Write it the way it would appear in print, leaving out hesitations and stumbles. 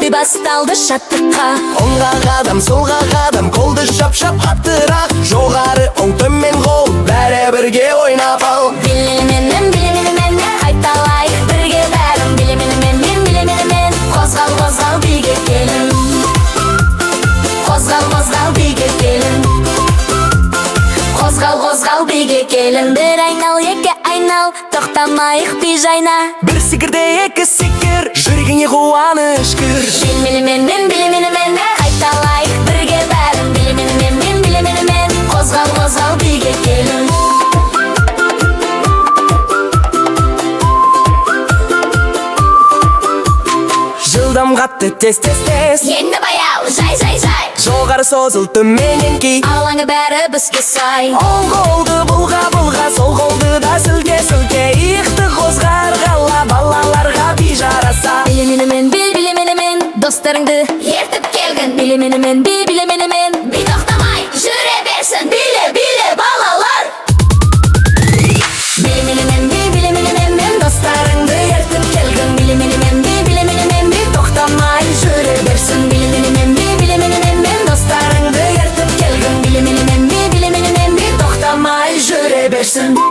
Bir басталды шаттыққа. Оңға қадам, солға қадам, қолды шап-шап қаттырақ. Жоғары, оң, төмен қол, бәрі бірге ойнап ал. Билеменімен, қайталайық бірге бәрін. Билеменімен, қозғал, қозғал, биге келін. Қозғал, қозғал, биге келін. Қозғал, қозғал, биге келін. Бір айнал, екі айнал, тоқтамайық би жайна. Бір секірде екі секір, жүрегіңе қуаныш кір. Билеменімен, қайталайық бірге бәрін. Билеменімен, қозғал, қозғал, биге келін. Жылдам қатты, тез. Енді баяу, жай. Жоғары созыл, төменнен кей. Алаңы бәрі бізге сай. Оң қолды бұлға, сол қолды да сілке. Иықты қозғарғала, балаларға би жараса. Билеменімен, достарыңды ертіп келгін. Билеменімен, би тоқтамай жүре берсін. Биле, балалар. Билеменімен, достарыңды ертіп келгін. Билеменімен, би тоқтамай жүре берсін. Билеменімен, достарыңды ертіп келгін. Билеменімен, би тоқтамай жүре берсін.